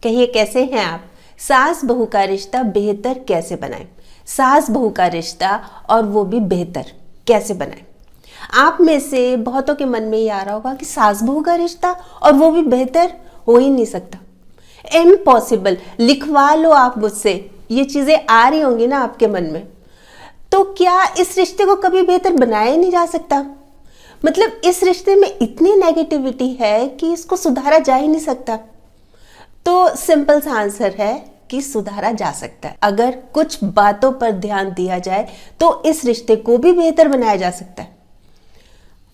कहिए कैसे हैं आप। सास बहू का रिश्ता बेहतर कैसे बनाएं, सास बहू का रिश्ता और वो भी बेहतर कैसे बनाएं। आप में से बहुतों के मन में ये आ रहा होगा कि सास बहू का रिश्ता और वो भी बेहतर हो ही नहीं सकता, इम्पॉसिबल। लिखवा लो आप मुझसे, ये चीजें आ रही होंगी ना आपके मन में। तो क्या इस रिश्ते को कभी बेहतर बनाया ही नहीं जा सकता? मतलब इस रिश्ते में इतनी नेगेटिविटी है कि इसको सुधारा जा ही नहीं सकता। तो सिंपल सा आंसर है कि सुधारा जा सकता है। अगर कुछ बातों पर ध्यान दिया जाए तो इस रिश्ते को भी बेहतर बनाया जा सकता है,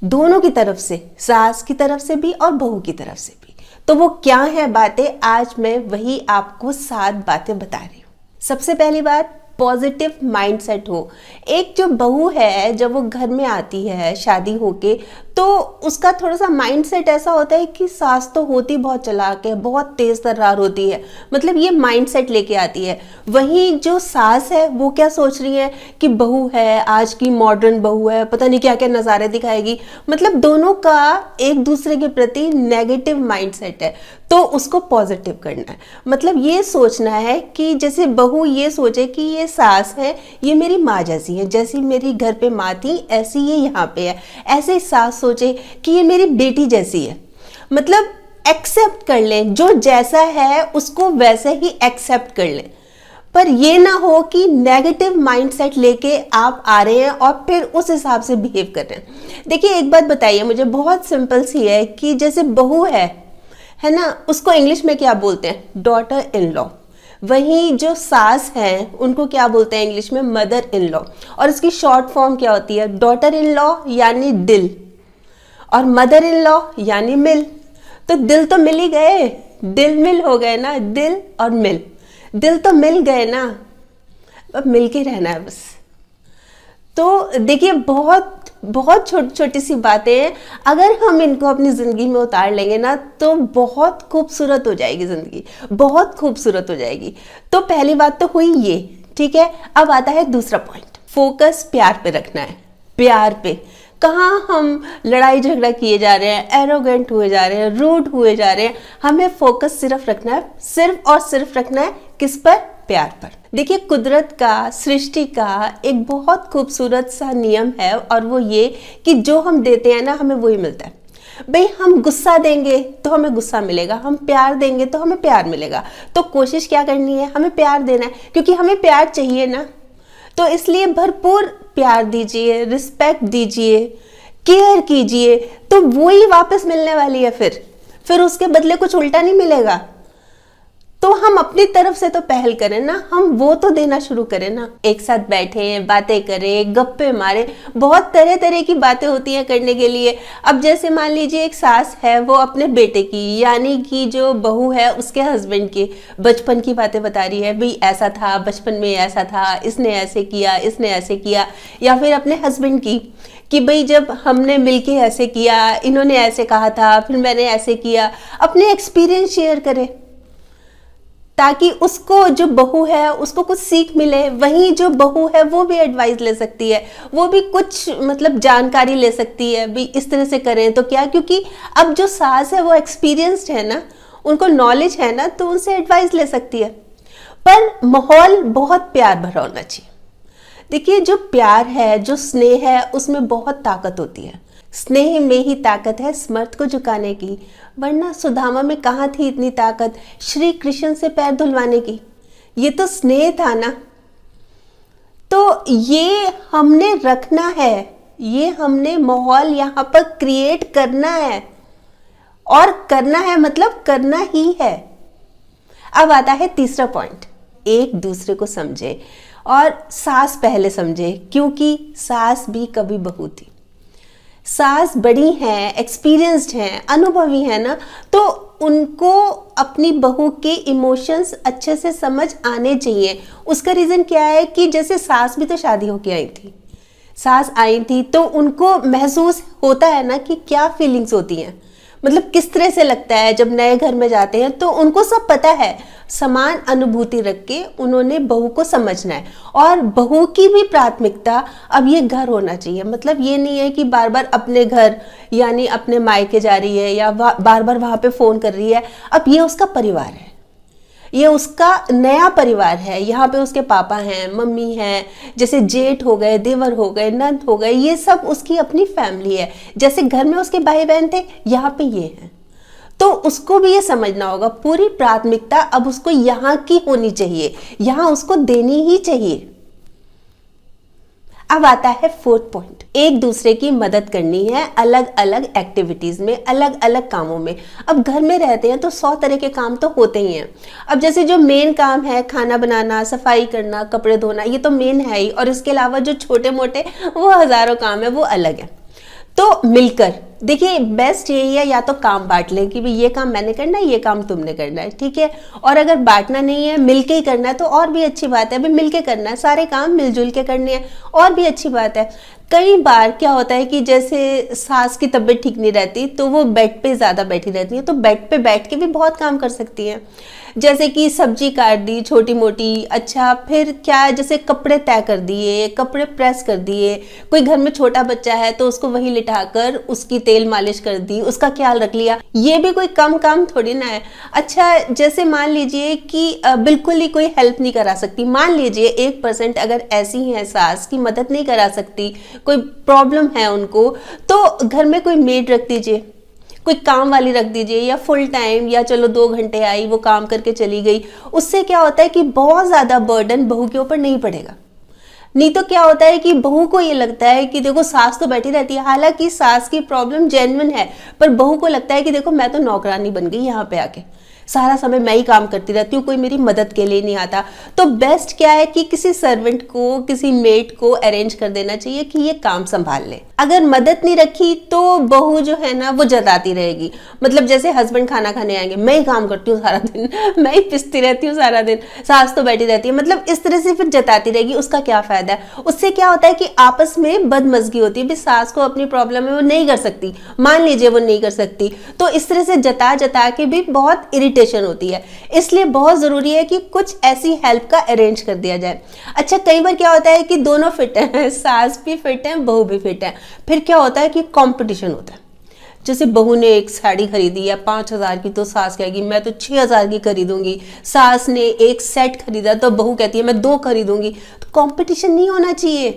दोनों की तरफ से, सास की तरफ से भी और बहू की तरफ से भी। तो वो क्या है बातें, आज मैं वही आपको 7 बातें बता रही हूँ। सबसे पहली बात, पॉजिटिव माइंडसेट हो। एक जो बहू है जब वो घर में आती है शादी होके, तो उसका थोड़ा सा माइंडसेट ऐसा होता है कि सास तो होती बहुत चालाक है, बहुत तेज तर्रार होती है, मतलब ये माइंडसेट लेके आती है। वहीं जो सास है वो क्या सोच रही है कि बहू है, आज की मॉडर्न बहू है, पता नहीं क्या क्या नज़ारे दिखाएगी। मतलब दोनों का एक दूसरे के प्रति नेगेटिव माइंडसेट है, तो उसको पॉजिटिव करना है। मतलब ये सोचना है कि जैसे बहू ये सोचे कि ये सास है, ये मेरी माँ जैसी है, जैसी मेरी घर पे माँ थी ऐसी ये यहाँ पे है। ऐसे सास सोचे कि ये मेरी बेटी जैसी है। मतलब एक्सेप्ट कर लें, जो जैसा है उसको वैसे ही एक्सेप्ट कर लें। पर ये ना हो कि नेगेटिव माइंडसेट लेके आप आ रहे हैं और फिर उस हिसाब से बिहेव कर रहे हैं। देखिए एक बात बताइए मुझे, बहुत सिंपल सी है कि जैसे बहू है ना, उसको इंग्लिश में क्या बोलते हैं? Daughter in law. वहीं जो सास हैं उनको क्या बोलते हैं इंग्लिश में? Mother in law. और इसकी शॉर्ट फॉर्म क्या होती है? डॉटर इन लॉ यानी दिल, और मदर इन लॉ यानी मिल। तो दिल तो मिल ही गए, दिल मिल हो गए ना, दिल और मिल, दिल तो मिल गए ना, अब मिल के रहना है बस। तो देखिए बहुत बहुत छोटी छोटी सी बातें हैं, अगर हम इनको अपनी ज़िंदगी में उतार लेंगे ना तो बहुत खूबसूरत हो जाएगी ज़िंदगी, बहुत खूबसूरत हो जाएगी। तो पहली बात तो हुई ये, ठीक है। अब आता है दूसरा पॉइंट, फोकस प्यार पे रखना है। प्यार पे कहाँ हम लड़ाई झगड़ा किए जा रहे हैं, एरोगेंट हुए जा रहे हैं, रूड हुए जा रहे हैं। हमें फोकस सिर्फ रखना है, सिर्फ और सिर्फ रखना है किस पर? प्यार पर। देखिए कुदरत का, सृष्टि का एक बहुत खूबसूरत सा नियम है, और वो ये कि जो हम देते हैं ना हमें वही मिलता है। भाई हम गुस्सा देंगे तो हमें गुस्सा मिलेगा, हम प्यार देंगे तो हमें प्यार मिलेगा। तो कोशिश क्या करनी है? हमें प्यार देना है, क्योंकि हमें प्यार चाहिए ना। तो इसलिए भरपूर प्यार दीजिए, रिस्पेक्ट दीजिए, केयर कीजिए, तो वही वापस मिलने वाली है। फिर उसके बदले कुछ उल्टा नहीं मिलेगा। तो हम अपनी तरफ से तो पहल करें ना, हम वो तो देना शुरू करें ना। एक साथ बैठें, बातें करें, गप्पे मारें, बहुत तरह तरह की बातें होती हैं करने के लिए। अब जैसे मान लीजिए एक सास है, वो अपने बेटे की यानी कि जो बहू है उसके हस्बैंड की बचपन की बातें बता रही है। भाई ऐसा था बचपन में, ऐसा था, इसने ऐसे किया, इसने ऐसे किया। या फिर अपने हस्बैंड की कि भाई जब हमने मिलके ऐसे किया, इन्होंने ऐसे कहा था, फिर मैंने ऐसे किया। अपने एक्सपीरियंस शेयर करें ताकि उसको, जो बहू है उसको कुछ सीख मिले। वहीं जो बहू है वो भी एडवाइस ले सकती है, वो भी कुछ मतलब जानकारी ले सकती है, भी इस तरह से करें तो क्या। क्योंकि अब जो सास है वो एक्सपीरियंस्ड है ना, उनको नॉलेज है ना, तो उनसे एडवाइस ले सकती है। पर माहौल बहुत प्यार भरा होना चाहिए। देखिए जो प्यार है, जो स्नेह है, उसमें बहुत ताकत होती है। स्नेह में ही ताकत है समर्थ को झुकाने की, वरना सुदामा में कहाँ थी इतनी ताकत श्री कृष्ण से पैर धुलवाने की? ये तो स्नेह था ना। तो ये हमने रखना है, ये हमने माहौल यहाँ पर क्रिएट करना है, और करना है मतलब करना ही है। अब आता है तीसरा पॉइंट, एक दूसरे को समझे, और सास पहले समझे, क्योंकि सास भी कभी बहू थी। सास बड़ी हैं, एक्सपीरियंस्ड हैं, अनुभवी हैं ना, तो उनको अपनी बहू के इमोशंस अच्छे से समझ आने चाहिए। उसका रीज़न क्या है कि जैसे सास भी तो शादी होके आई थी, सास आई थी, तो उनको महसूस होता है ना कि क्या फीलिंग्स होती हैं, मतलब किस तरह से लगता है जब नए घर में जाते हैं। तो उनको सब पता है, समान अनुभूति रख के उन्होंने बहू को समझना है। और बहू की भी प्राथमिकता अब ये घर होना चाहिए। मतलब ये नहीं है कि बार बार अपने घर यानी अपने मायके जा रही है या बार बार वहाँ पे फ़ोन कर रही है। अब ये उसका परिवार है, ये उसका नया परिवार है, यहाँ पे उसके पापा हैं, मम्मी हैं, जैसे जेठ हो गए, देवर हो गए, नंद हो गए, ये सब उसकी अपनी फैमिली है। जैसे घर में उसके भाई बहन थे, यहाँ पे ये हैं। तो उसको भी ये समझना होगा पूरी प्राथमिकता अब उसको यहाँ की होनी चाहिए, यहाँ उसको देनी ही चाहिए। अब आता है फोर्थ पॉइंट, एक दूसरे की मदद करनी है अलग अलग एक्टिविटीज में, अलग अलग कामों में। अब घर में रहते हैं तो 100 तरह के काम तो होते ही हैं। अब जैसे जो मेन काम है खाना बनाना, सफाई करना, कपड़े धोना, ये तो मेन है ही, और इसके अलावा जो छोटे मोटे वो हजारों काम है वो अलग है। तो मिलकर देखिए बेस्ट यही है, या तो काम बांट लें कि भाई ये काम मैंने करना है, ये काम तुमने करना है, ठीक है। और अगर बांटना नहीं है, मिलके ही करना है तो और भी अच्छी बात है, भाई मिलके करना है, सारे काम मिलजुल के करने हैं, और भी अच्छी बात है। कई बार क्या होता है कि जैसे सास की तबीयत ठीक नहीं रहती तो वो बेड पे ज़्यादा बैठी रहती है, तो बेड पे बैठ के भी बहुत काम कर सकती हैं, जैसे कि सब्जी काट दी छोटी मोटी। अच्छा फिर क्या, जैसे कपड़े तय कर दिए, कपड़े प्रेस कर दिए, कोई घर में छोटा बच्चा है तो उसको वहीं लिटाकर उसकी तेल मालिश कर दी, उसका ख्याल रख लिया, ये भी कोई कम काम थोड़ी ना है। अच्छा जैसे मान लीजिए कि बिल्कुल ही कोई हेल्प नहीं करा सकती, मान लीजिए 1% अगर ऐसी है सास की मदद नहीं करा सकती, कोई प्रॉब्लम है उनको, तो घर में कोई मेड रख दीजिए, कोई काम वाली रख दीजिए, या फुल टाइम, या चलो 2 घंटे आई वो काम करके चली गई। उससे क्या होता है कि बहुत ज्यादा बर्डन बहू के ऊपर नहीं पड़ेगा। नहीं तो क्या होता है कि बहू को ये लगता है कि देखो सास तो बैठी रहती है, हालांकि सास की प्रॉब्लम जेन्युइन है, पर बहू को लगता है कि देखो मैं तो नौकरानी बन गई यहाँ पे आके, सारा समय मैं ही काम करती रहती हूँ, कोई मेरी मदद के लिए नहीं आता। तो बेस्ट क्या है कि किसी सर्वेंट को, किसी मेड को अरेंज कर देना चाहिए कि ये काम संभाल ले। अगर मदद नहीं रखी तो बहू जो है ना वो जताती रहेगी, मतलब जैसे हस्बैंड खाना खाने आएंगे, मैं ही काम करती हूँ सारा दिन, मैं ही पिसती रहती हूँ सारा दिन, सास तो बैठी रहती है, मतलब इस तरह से फिर जताती रहेगी। उसका क्या फायदा है? उससे क्या होता है कि आपस में बदमजगी होती है, भी सास को अपनी प्रॉब्लम है वो नहीं कर सकती, मान लीजिए वो नहीं कर सकती, तो इस तरह से जता जता के भी बहुत इरिटेशन होती है। इसलिए बहुत जरूरी है कि कुछ ऐसी हेल्प का अरेंज कर दिया जाए। अच्छा कई बार क्या होता है कि दोनों फिट हैं, सास भी फिट है, बहू भी फिट है, फिर क्या होता है कि कंपटीशन होता है। जैसे बहू ने एक साड़ी खरीदी है 5,000 की, तो सास कहेगी मैं तो 6,000 की खरीदूंगी। सास ने एक सेट खरीदा तो बहू कहती है मैं 2 खरीदूंगी। तो कंपटीशन नहीं होना चाहिए,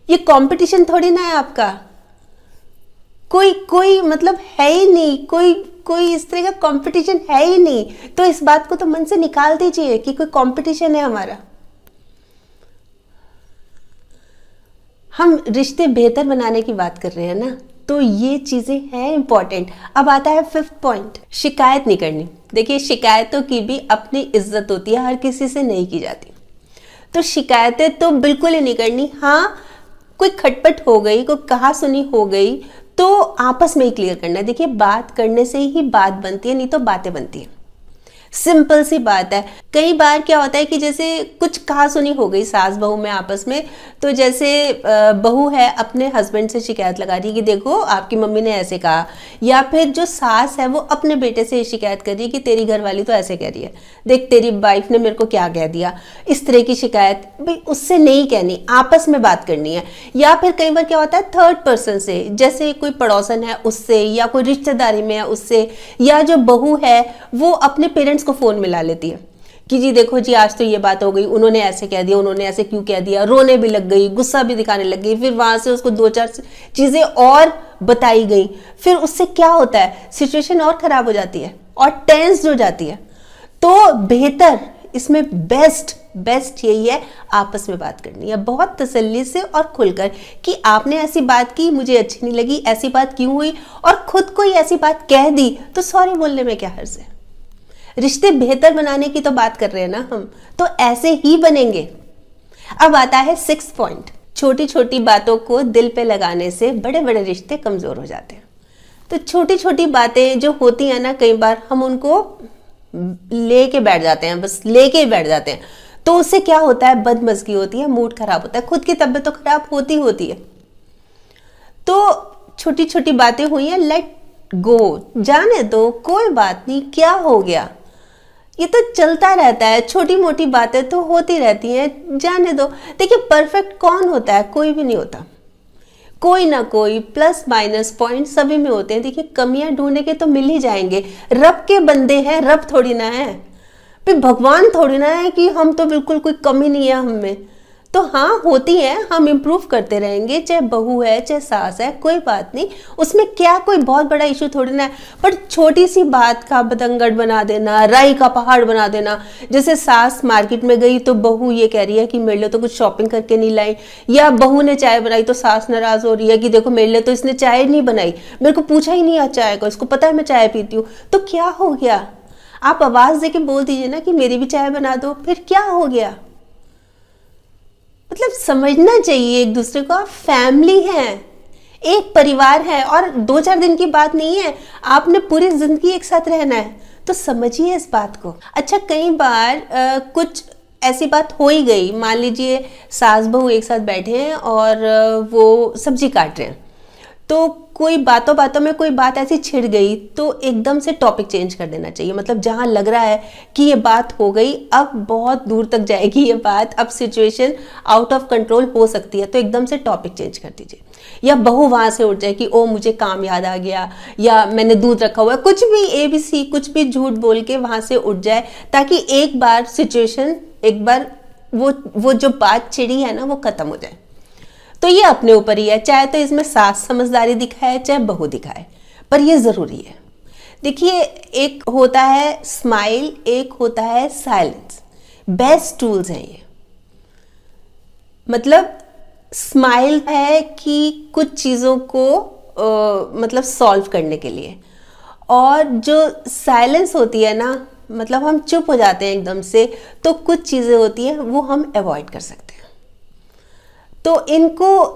ये कंपटीशन थोड़ी ना है आपका, कोई मतलब है ही नहीं, कोई इस तरह का कंपटीशन है ही नहीं। तो इस बात को तो मन से निकाल दीजिए कि कोई कंपटीशन है हमारा। हम रिश्ते बेहतर बनाने की बात कर रहे हैं ना, तो ये चीजें हैं इंपॉर्टेंट। अब आता है 5th पॉइंट, शिकायत नहीं करनी। देखिए शिकायतों की भी अपनी इज्जत होती है, हर किसी से नहीं की जाती, तो शिकायतें तो बिल्कुल ही नहीं करनी। हाँ कोई खटपट हो गई, कोई कहा सुनी हो गई तो आपस में ही क्लियर करना है। देखिए बात करने से ही बात बनती है, नहीं तो बातें बनती है, सिंपल सी बात है। कई बार क्या होता है कि जैसे कुछ कहा सुनी हो गई सास बहू में आपस में, तो जैसे बहू है अपने हस्बैंड से शिकायत लगा रही है कि देखो आपकी मम्मी ने ऐसे कहा, या फिर जो सास है वो अपने बेटे से शिकायत कर रही है कि तेरी घरवाली तो ऐसे कह रही है, देख तेरी वाइफ ने मेरे को क्या कह दिया। इस तरह की शिकायत भाई उससे नहीं कहनी, आपस में बात करनी है। या फिर कई बार क्या होता है 3rd पर्सन से, जैसे कोई पड़ोसन है उससे, या कोई रिश्तेदारी में है उससे, या जो बहू है वो अपने पेरेंट्स को फोन मिला लेती है कि जी देखो जी आज तो ये बात हो गई, उन्होंने ऐसे कह दिया, उन्होंने ऐसे क्यों कह दिया, रोने भी लग गई, गुस्सा भी दिखाने लग गई, फिर वहां से उसको 2-4 चीजें और बताई गई। फिर उससे क्या होता है, सिचुएशन और खराब हो जाती है और टेंस हो जाती है। तो बेहतर इसमें बेस्ट यही है, आपस में बात करनी है बहुत तसल्ली से और खुलकर कि आपने ऐसी बात की, मुझे अच्छी नहीं लगी, ऐसी बात क्यों हुई, और खुद कोई ऐसी बात कह दी तो सॉरी बोलने में क्या हर्ज है। रिश्ते बेहतर बनाने की तो बात कर रहे हैं ना हम, तो ऐसे ही बनेंगे। अब आता है 6th पॉइंट, छोटी छोटी बातों को दिल पे लगाने से बड़े बड़े रिश्ते कमजोर हो जाते हैं। तो छोटी छोटी बातें जो होती हैं ना, कई बार हम उनको लेके बैठ जाते हैं, बस लेके बैठ जाते हैं, तो उससे क्या होता है बदमजगी होती है, मूड खराब होता है, खुद की तबीयत तो खराब होती है। तो छोटी छोटी बातें हुई हैं, लेट गो, जाने दो, कोई बात नहीं, क्या हो गया, ये तो चलता रहता है, छोटी मोटी बातें तो होती रहती हैं, जाने दो। देखिए परफेक्ट कौन होता है, कोई भी नहीं होता, कोई ना कोई प्लस माइनस पॉइंट सभी में होते हैं। देखिए कमियां ढूंढने के तो मिल ही जाएंगे, रब के बंदे हैं, रब थोड़ी ना है, फिर भगवान थोड़ी ना है कि हम तो बिल्कुल कोई कमी नहीं है हम में। तो हाँ होती है, हम इम्प्रूव करते रहेंगे, चाहे बहू है चाहे सास है, कोई बात नहीं, उसमें क्या कोई बहुत बड़ा इशू थोड़ी ना है। पर छोटी सी बात का बतंगड़ बना देना, राई का पहाड़ बना देना। जैसे सास मार्केट में गई तो बहू ये कह रही है कि मेरे लिए तो कुछ शॉपिंग करके नहीं लाई, या बहू ने चाय बनाई तो सास नाराज हो रही है कि देखो मेरे लिए तो इसने चाय नहीं बनाई, मेरे को पूछा ही नहीं चाय को, इसको पता है मैं चाय पीती हूँ। तो क्या हो गया, आप आवाज देके बोल दीजिए ना कि मेरी भी चाय बना दो, फिर क्या हो गया। मतलब समझना चाहिए एक दूसरे को, आप फैमिली हैं, एक परिवार है, और 2-4 दिन की बात नहीं है, आपने पूरी जिंदगी एक साथ रहना है। तो समझिए इस बात को। अच्छा कई बार कुछ ऐसी बात हो ही गई, मान लीजिए सास बहू एक साथ बैठे हैं और वो सब्जी काट रहे हैं, तो कोई बातों बातों में कोई बात ऐसी छिड़ गई तो एकदम से टॉपिक चेंज कर देना चाहिए। मतलब जहां लग रहा है कि ये बात हो गई, अब बहुत दूर तक जाएगी ये बात, अब सिचुएशन आउट ऑफ कंट्रोल हो सकती है, तो एकदम से टॉपिक चेंज कर दीजिए। या बहू वहां से उठ जाए कि ओ मुझे काम याद आ गया, या मैंने दूध रखा हुआ है, कुछ भी ABC कुछ भी झूठ बोल के वहां से उठ जाए, ताकि एक बार सिचुएशन, एक बार वो जो बात छिड़ी है ना वो खत्म हो जाए। तो ये अपने ऊपर ही है, चाहे तो इसमें सास समझदारी दिखाए चाहे बहू दिखाए, पर ये जरूरी है। देखिए एक होता है स्माइल, एक होता है साइलेंस, बेस्ट टूल्स हैं ये। मतलब स्माइल है कि कुछ चीज़ों को मतलब सॉल्व करने के लिए, और जो साइलेंस होती है ना, मतलब हम चुप हो जाते हैं एकदम से, तो कुछ चीज़ें होती हैं वो हम अवॉइड कर सकते हैं। तो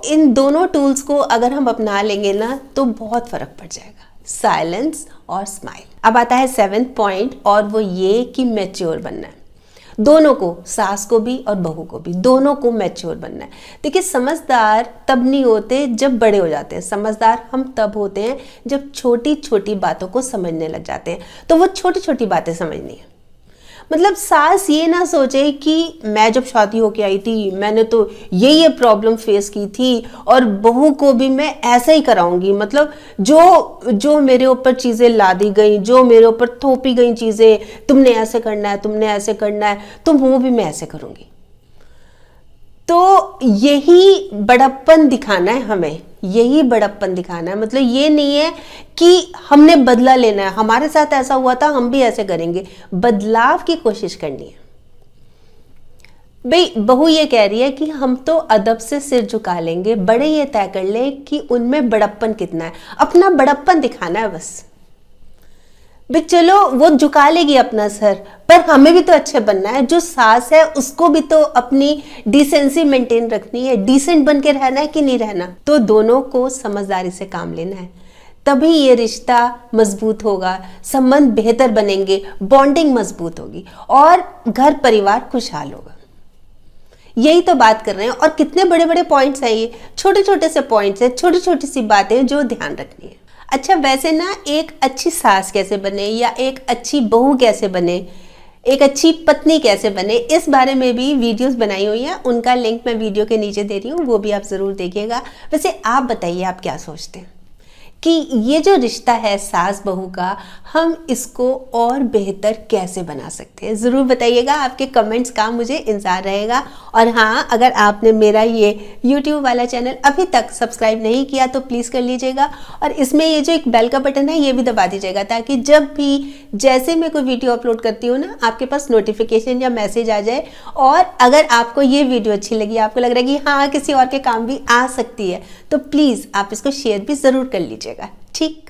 इन दोनों टूल्स को अगर हम अपना लेंगे ना तो बहुत फर्क पड़ जाएगा, साइलेंस और स्माइल। अब आता है 7th पॉइंट, और वो ये कि मैच्योर बनना है। दोनों को, सास को भी और बहू को भी, दोनों को मैच्योर बनना है। देखिए समझदार तब नहीं होते जब बड़े हो जाते हैं, समझदार हम तब होते हैं जब छोटी छोटी बातों को समझने लग जाते हैं। तो वो छोटी छोटी बातें समझनी है। मतलब सास ये ना सोचे कि मैं जब शादी होके आई थी मैंने तो ये प्रॉब्लम फेस की थी, और बहू को भी मैं ऐसा ही कराऊंगी। मतलब जो मेरे ऊपर चीज़ें लादी गई, जो मेरे ऊपर थोपी गई चीज़ें, तुमने ऐसे करना है, तुमने ऐसे करना है, तो वो भी मैं ऐसे करूंगी। तो यही बड़प्पन दिखाना है हमें, यही बड़प्पन दिखाना है। मतलब ये नहीं है कि हमने बदला लेना है, हमारे साथ ऐसा हुआ था हम भी ऐसे करेंगे, बदलाव की कोशिश करनी है। भाई बहू ये कह रही है कि हम तो अदब से सिर झुका लेंगे, बड़े ये तय कर ले कि उनमें बड़प्पन कितना है, अपना बड़प्पन दिखाना है बस। भाई चलो वो झुका लेगी अपना सर, पर हमें भी तो अच्छे बनना है। जो सास है उसको भी तो अपनी डिसेंसी मेंटेन रखनी है, डिसेंट बन के रहना है कि नहीं रहना। तो दोनों को समझदारी से काम लेना है, तभी ये रिश्ता मजबूत होगा, संबंध बेहतर बनेंगे, बॉन्डिंग मजबूत होगी और घर परिवार खुशहाल होगा। यही तो बात कर रहे हैं। और कितने बड़े बड़े पॉइंट्स हैं ये, छोटे छोटे से पॉइंट्स हैं, छोटी छोटी सी बातें जो ध्यान रखनी है। अच्छा वैसे ना एक अच्छी सास कैसे बने, या एक अच्छी बहू कैसे बने, एक अच्छी पत्नी कैसे बने, इस बारे में भी वीडियोस बनाई हुई हैं, उनका लिंक मैं वीडियो के नीचे दे रही हूँ, वो भी आप ज़रूर देखिएगा। वैसे आप बताइए आप क्या सोचते हैं कि ये जो रिश्ता है सास बहू का, हम इसको और बेहतर कैसे बना सकते हैं, ज़रूर बताइएगा। आपके कमेंट्स का मुझे इंतज़ार रहेगा। और हाँ, अगर आपने मेरा ये YouTube वाला चैनल अभी तक सब्सक्राइब नहीं किया तो प्लीज़ कर लीजिएगा, और इसमें ये जो एक बेल का बटन है ये भी दबा दीजिएगा, ताकि जब भी जैसे मैं कोई वीडियो अपलोड करती हूँ ना, आपके पास नोटिफिकेशन या मैसेज आ जाए। और अगर आपको ये वीडियो अच्छी लगी, आपको लग रहा है कि हाँ किसी और के काम भी आ सकती है, तो प्लीज़ आप इसको शेयर भी ज़रूर कर लीजिएगा। ठीक।